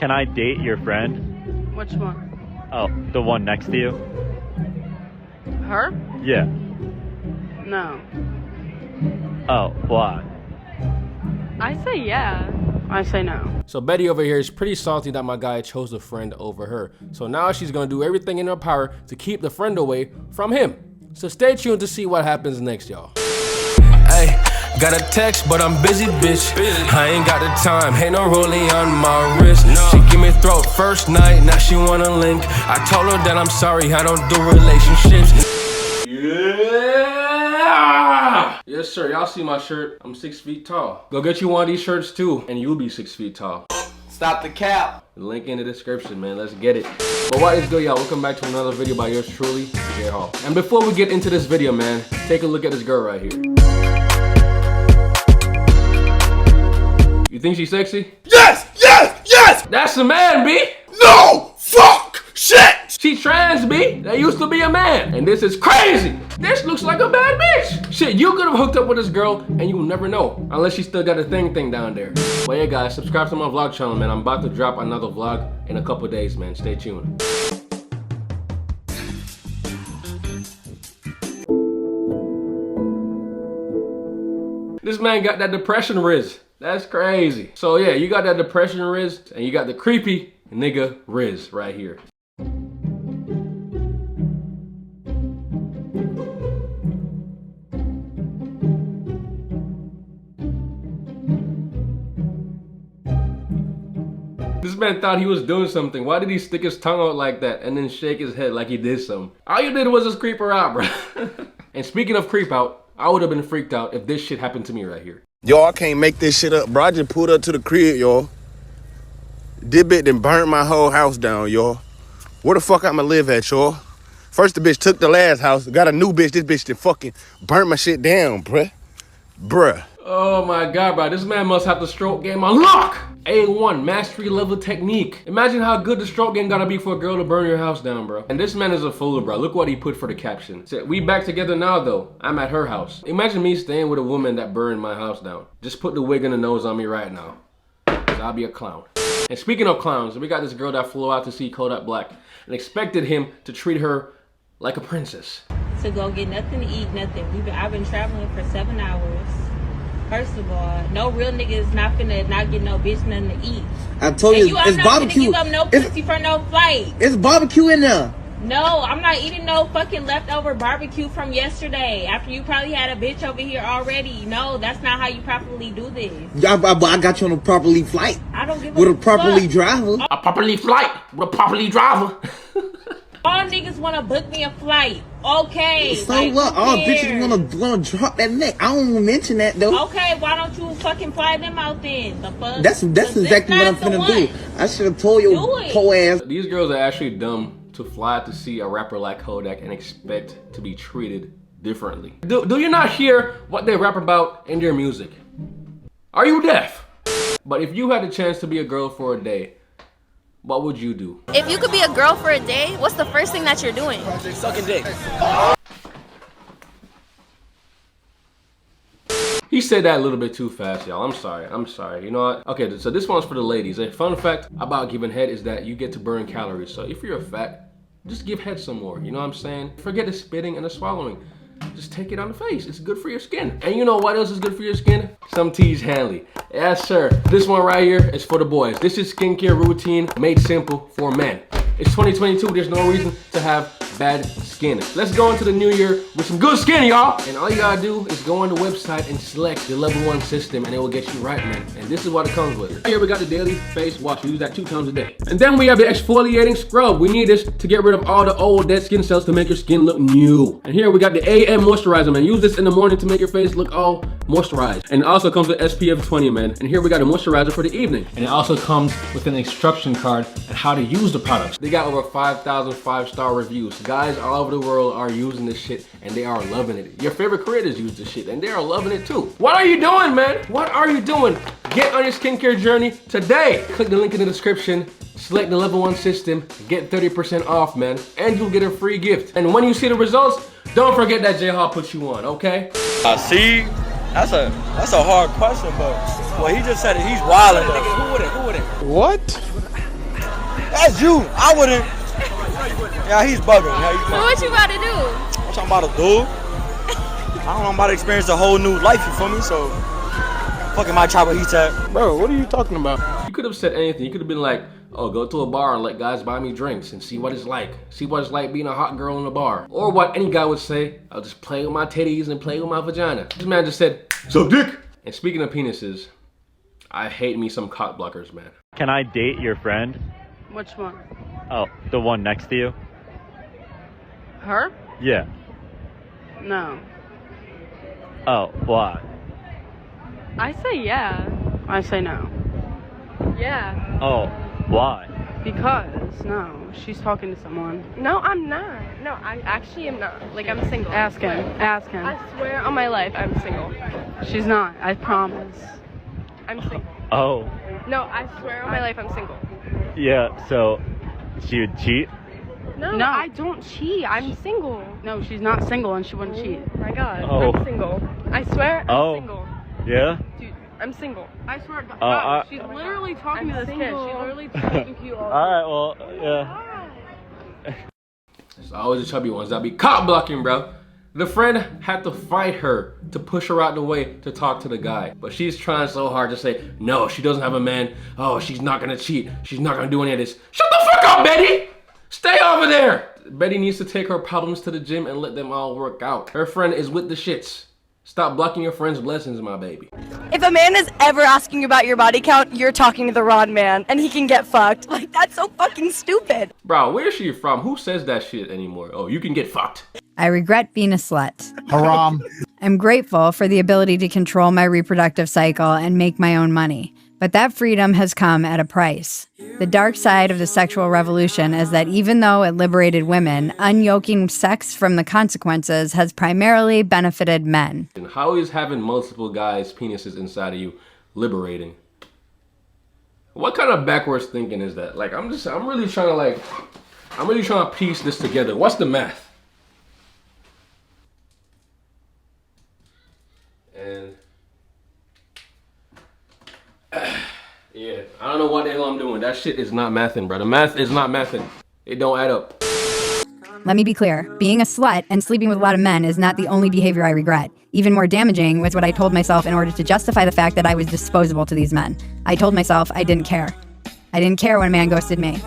Can I date your friend? Which one? Oh, the one next to you? Her? Yeah. No. Oh, why? I say yeah. I say no. So Betty over here is pretty salty that my guy chose a friend over her. So now she's gonna do everything in her power to keep the friend away from him. So stay tuned to see what happens next, y'all. Hey, got a text, but I'm busy, bitch. I ain't got the time, ain't no rolling on my wrist. She give me throat first night, now she wanna link. I told her that I'm sorry, I don't do relationships. Yeah! Yes, sir, y'all see my shirt. I'm 6 feet tall. Go get you one of these shirts too, and you'll be 6 feet tall. Stop the cap. Link in the description, man. Let's get it. But what is good, y'all? Welcome back to another video by yours truly, J Hall. And before we get into this video, man, take a look at this girl right here. You think she's sexy? Yes! Yes! Yes! That's a man, B. No! Fuck! Shit! She's trans, B. That used to be a man. And this is crazy. This looks like a bad bitch. Shit, you could have hooked up with this girl and you'll never know. Unless she still got a thing down there. But yeah, guys, subscribe to my vlog channel, man. I'm about to drop another vlog in a couple days, man. Stay tuned. This man got that depression riz. That's crazy. So yeah, you got that depression riz and you got the creepy nigga riz right here. This man thought he was doing something. Why did he stick his tongue out like that and then shake his head like he did something? All you did was just creep her out, bro. And speaking of creep out, I would have been freaked out if this shit happened to me right here. Y'all can't make this shit up, bro. I just pulled up to the crib, y'all. This bitch done burnt my whole house down, y'all. Where the fuck I'ma live at, y'all? First the bitch took the last house, got a new bitch. This bitch done fucking burnt my shit down, bruh. Bruh. Oh my God, bro. This man must have the stroke game on lock. A1, mastery level technique. Imagine how good the stroke game gotta be for a girl to burn your house down, bro. And this man is a fool, bro. Look what he put for the caption. Said, we back together now, though. I'm at her house. Imagine me staying with a woman that burned my house down. Just put the wig and the nose on me right now. Cause I'll be a clown. And speaking of clowns, we got this girl that flew out to see Kodak Black and expected him to treat her like a princess. To go get nothing to eat, nothing. I've been traveling for 7 hours. First of all, no real nigga is not finna not get no bitch nothing to eat. I told you, it's barbecue. Give up no pussy for no flight. It's barbecue in there. No, I'm not eating no fucking leftover barbecue from yesterday. After you probably had a bitch over here already. No, that's not how you properly do this. I got you on a properly flight. I don't give a with a properly fuck. driver. A properly flight with a properly driver. All niggas wanna book me a flight. Okay. So like, what? All bitches wanna drop that neck. I don't mention that though. Okay, why don't you fucking fly them out then? The fuck? That's exactly what I'm finna do. I should have told your poor ass. These girls are actually dumb to fly to see a rapper like Kodak and expect to be treated differently. Do you not hear what they rap about in their music? Are you deaf? But if you had the chance to be a girl for a day, what would you do? If you could be a girl for a day, what's the first thing that you're doing? Sucking dick. He said that a little bit too fast, y'all. I'm sorry. You know what? Okay, so this one's for the ladies. A fun fact about giving head is that you get to burn calories. So if you're fat, just give head some more. You know what I'm saying? Forget the spitting and the swallowing. Just take it on the face. It's good for your skin. And you know what else is good for your skin? Some Tease Hanley. Yes, sir. This one right here is for the boys. This is skincare routine made simple for men. It's 2022. There's no reason to have bad skin. Let's go into the new year with some good skin, y'all. And all you gotta do is go on the website and select the level 1 system and it will get you right, man. And this is what it comes with. Here we got the daily face wash. We use that 2 times a day. And then we have the exfoliating scrub. We need this to get rid of all the old dead skin cells to make your skin look new. And here we got the AM moisturizer, man. Use this in the morning to make your face look all moisturized. And it also comes with SPF 20, man. And here we got a moisturizer for the evening. And it also comes with an instruction card on how to use the products. They got over 5,000 5-star reviews. Guys all over the world are using this shit and they are loving it. Your favorite creators use this shit and they are loving it too. What are you doing, man? What are you doing? Get on your skincare journey today. Click the link in the description, select the level 1 system, get 30% off, man, and you'll get a free gift. And when you see the results, don't forget that J Hall put you on, okay? See, that's a hard question, but well, he just said it. He's wilding. Who would it? What? That's you. I wouldn't. Yeah, he's bugging. Yeah, So what you about to do? What I'm about to do? I don't know. I'm about to experience a whole new life, you feel me? So, fucking my chopper heat tag. Bro, what are you talking about? You could have said anything. You could have been like, oh, go to a bar and let guys buy me drinks and see what it's like. See what it's like being a hot girl in a bar. Or what any guy would say, I'll just play with my titties and play with my vagina. This man just said, suck dick. And speaking of penises, I hate me some cock blockers, man. Can I date your friend? Which one? Oh, the one next to you? Her? Yeah. No. Oh, why? I say yeah. I say no. Yeah. Oh, why? Because, no, she's talking to someone. No, I'm not. No, I actually am not. Like, I'm single. Ask him. Ask him. I swear on my life, I'm single. She's not. I promise. I'm single. Oh, No, I swear on my life, I'm single. yeah, so she would cheat? No, No. I don't cheat. I'm single. No, she's not single and she wouldn't cheat. Oh my God, Oh. I'm single. I swear, I'm Oh. single. Yeah? Dude, I'm single. I swear to God. I- She's literally talking I'm to this single. kid. She's literally talking to you all. Alright, well, yeah. It's always the chubby ones that be cock blocking, bro. The friend had to fight her to push her out the way to talk to the guy. But she's trying so hard to say, no, she doesn't have a man. Oh, she's not gonna cheat. She's not gonna do any of this. Shut the fuck up, Betty! Stay over there! Betty needs to take her problems to the gym and let them all work out. Her friend is with the shits. Stop blocking your friend's blessings, my baby. If a man is ever asking you about your body count, you're talking to the wrong man, and he can get fucked. Like, that's so fucking stupid. Bro, where's she from? Who says that shit anymore? Oh, you can get fucked. I regret being a slut. Haram. I'm grateful for the ability to control my reproductive cycle and make my own money. But that freedom has come at a price. The dark side of the sexual revolution is that even though it liberated women, unyoking sex from the consequences has primarily benefited men. And how is having multiple guys' penises inside of you liberating? What kind of backwards thinking is that? Like, I'm really trying to piece this together. What's the math? And yeah, I don't know what the hell I'm doing. That shit is not mathing, bro. The math is not mathing. It don't add up. Let me be clear. Being a slut and sleeping with a lot of men is not the only behavior I regret. Even more damaging was what I told myself in order to justify the fact that I was disposable to these men. I told myself I didn't care. I didn't care when a man ghosted me.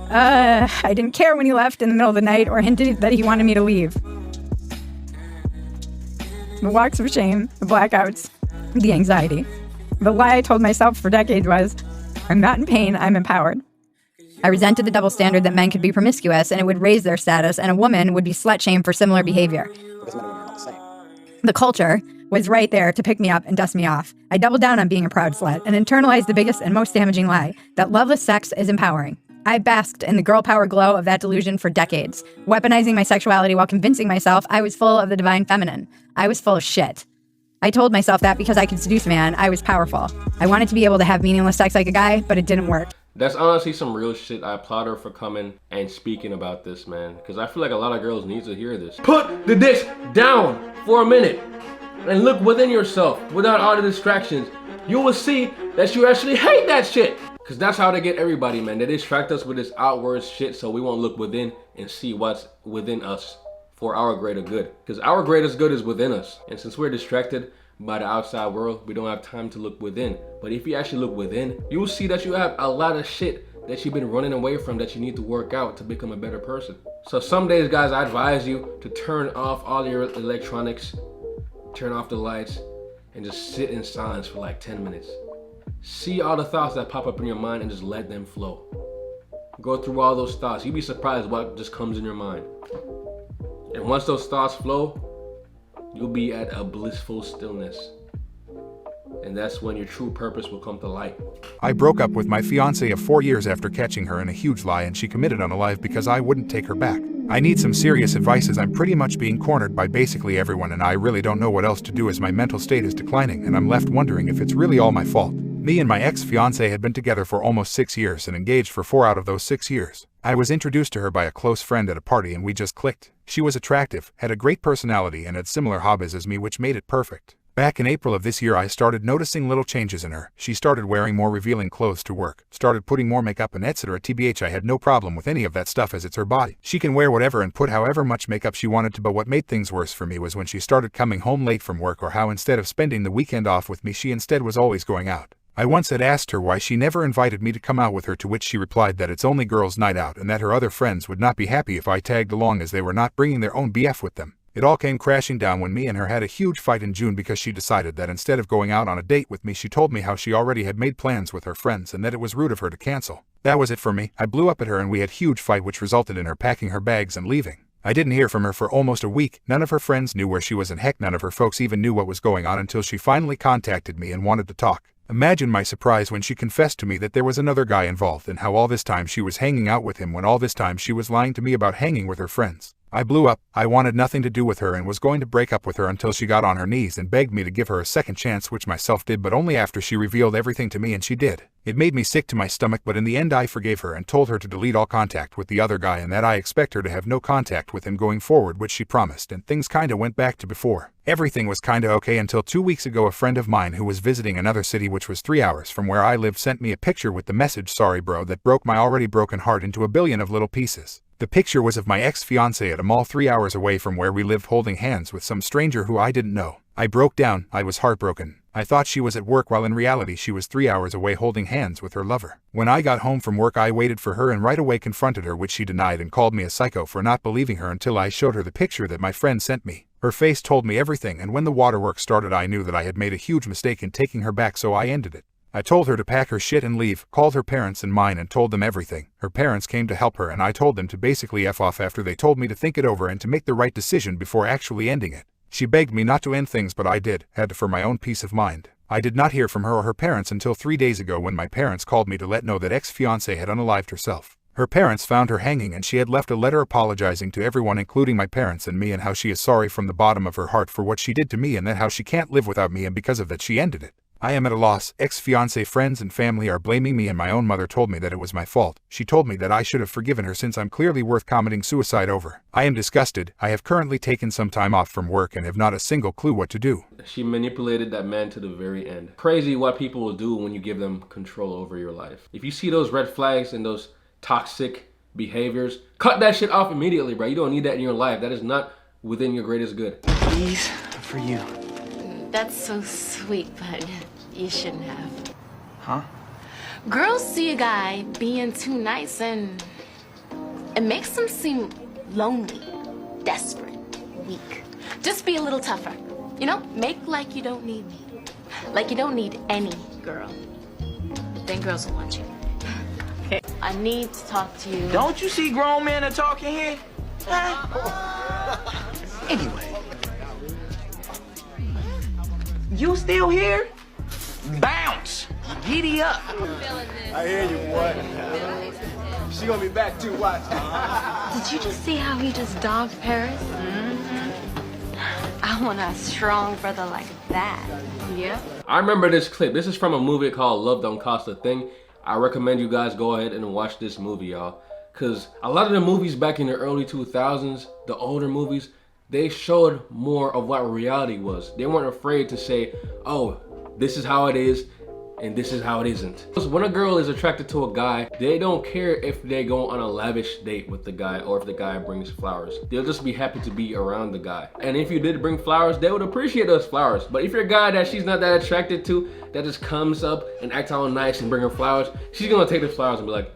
I didn't care when he left in the middle of the night or hinted that he wanted me to leave. The walks of shame, the blackouts, the anxiety. But why I told myself for decades was, I'm not in pain, I'm empowered. I resented the double standard that men could be promiscuous and it would raise their status, and a woman would be slut-shamed for similar behavior. The culture was right there to pick me up and dust me off. I doubled down on being a proud slut and internalized the biggest and most damaging lie, that loveless sex is empowering. I basked in the girl power glow of that delusion for decades, weaponizing my sexuality while convincing myself I was full of the divine feminine. I was full of shit. I told myself that because I could seduce a man, I was powerful. I wanted to be able to have meaningless sex like a guy, but it didn't work. That's honestly some real shit. I applaud her for coming and speaking about this, man. Because I feel like a lot of girls need to hear this. Put the dick down for a minute and look within yourself without all the distractions. You will see that you actually hate that shit. Because that's how they get everybody, man. They distract us with this outward shit so we won't look within and see what's within us for our greater good. Because our greatest good is within us. And since we're distracted by the outside world, we don't have time to look within. But if you actually look within, you will see that you have a lot of shit that you've been running away from that you need to work out to become a better person. So some days, guys, I advise you to turn off all your electronics, turn off the lights, and just sit in silence for like 10 minutes. See all the thoughts that pop up in your mind and just let them flow. Go through all those thoughts. You'd be surprised what just comes in your mind. And once those thoughts flow, you'll be at a blissful stillness. And that's when your true purpose will come to light. I broke up with my fiancée of 4 years after catching her in a huge lie, and she committed unalive because I wouldn't take her back. I need some serious advice as I'm pretty much being cornered by basically everyone, and I really don't know what else to do as my mental state is declining, and I'm left wondering if it's really all my fault. Me and my ex-fiancée had been together for almost 6 years and engaged for 4 out of those 6 years. I was introduced to her by a close friend at a party and we just clicked. She was attractive, had a great personality, and had similar hobbies as me, which made it perfect. Back in April of this year, I started noticing little changes in her. She started wearing more revealing clothes to work, started putting more makeup and etc. TBH, I had no problem with any of that stuff as it's her body. She can wear whatever and put however much makeup she wanted to, but what made things worse for me was when she started coming home late from work, or how instead of spending the weekend off with me, she instead was always going out. I once had asked her why she never invited me to come out with her, to which she replied that it's only girls' night out and that her other friends would not be happy if I tagged along as they were not bringing their own BF with them. It all came crashing down when me and her had a huge fight in June because she decided that instead of going out on a date with me, she told me how she already had made plans with her friends and that it was rude of her to cancel. That was it for me. I blew up at her and we had a huge fight, which resulted in her packing her bags and leaving. I didn't hear from her for almost a week. None of her friends knew where she was, and heck, none of her folks even knew what was going on until she finally contacted me and wanted to talk. Imagine my surprise when she confessed to me that there was another guy involved, and how all this time she was hanging out with him, when all this time she was lying to me about hanging with her friends. I blew up. I wanted nothing to do with her and was going to break up with her until she got on her knees and begged me to give her a second chance, which myself did, but only after she revealed everything to me, and she did. It made me sick to my stomach, but in the end I forgave her and told her to delete all contact with the other guy and that I expect her to have no contact with him going forward, which she promised, and things kinda went back to before. Everything was kinda okay until 2 weeks ago a friend of mine who was visiting another city, which was 3 hours from where I lived, sent me a picture with the message, "Sorry bro," that broke my already broken heart into a billion of little pieces. The picture was of my ex-fiancée at a mall 3 hours away from where we lived, holding hands with some stranger who I didn't know. I broke down. I was heartbroken. I thought she was at work while in reality she was 3 hours away holding hands with her lover. When I got home from work I waited for her and right away confronted her, which she denied and called me a psycho for not believing her until I showed her the picture that my friend sent me. Her face told me everything, and when the waterworks started I knew that I had made a huge mistake in taking her back, so I ended it. I told her to pack her shit and leave, called her parents and mine and told them everything. Her parents came to help her and I told them to basically F off after they told me to think it over and to make the right decision before actually ending it. She begged me not to end things, but I did, had to, for my own peace of mind. I did not hear from her or her parents until 3 days ago when my parents called me to let know that ex-fiancée had unalived herself. Her parents found her hanging and she had left a letter apologizing to everyone including my parents and me, and how she is sorry from the bottom of her heart for what she did to me and that how she can't live without me and because of that she ended it. I am at a loss. Ex-fiancé friends and family are blaming me and my own mother told me that it was my fault. She told me that I should have forgiven her since I'm clearly worth committing suicide over. I am disgusted. I have currently taken some time off from work and have not a single clue what to do. She manipulated that man to the very end. Crazy what people will do when you give them control over your life. If you see those red flags and those toxic behaviors, cut that shit off immediately, bro. You don't need that in your life. That is not within your greatest good. These are for you. That's so sweet, but you shouldn't have. Huh? Girls see a guy being too nice and it makes them seem lonely, desperate, weak. Just be a little tougher. You know, make like you don't need me. Like you don't need any girl. Then girls will want you. Okay, I need to talk to you. Don't you see grown men are talking here? Huh? Anyway. You still here? Bounce! Giddy up! I hear you, boy. She gonna be back too, watch. Did you just see how he just dogged Paris? I want a strong brother like that. Yeah? I remember this clip. This is from a movie called Love Don't Cost a Thing. I recommend you guys go ahead and watch this movie, y'all. Because a lot of the movies back in the early 2000s, the older movies, they showed more of what reality was. They weren't afraid to say, oh, this is how it is and this is how it isn't. Because when a girl is attracted to a guy, they don't care if they go on a lavish date with the guy or if the guy brings flowers. They'll just be happy to be around the guy. And if you did bring flowers, they would appreciate those flowers. But if you're a guy that she's not that attracted to, that just comes up and acts all nice and bring her flowers, she's gonna take the flowers and be like,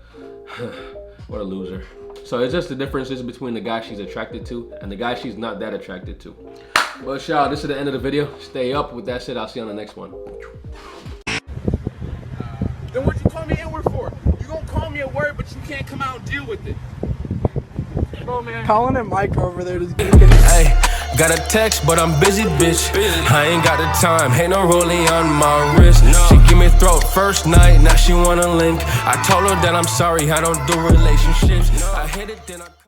what a loser. So it's just the differences between the guy she's attracted to and the guy she's not that attracted to. But y'all, this is the end of the video. Stay up. With that said, I'll see you on the next one. Then what you call me N-word for? You gonna call me a word, but you can't come out and deal with it. Bro, man. Colin and Mike over there just Hey, got a text, but I'm busy, bitch. I ain't got the time, ain't no rolling on my wrist. She give me throat first night, now she wanna link. I told her that I'm sorry, I don't do relationships. I hit it, then I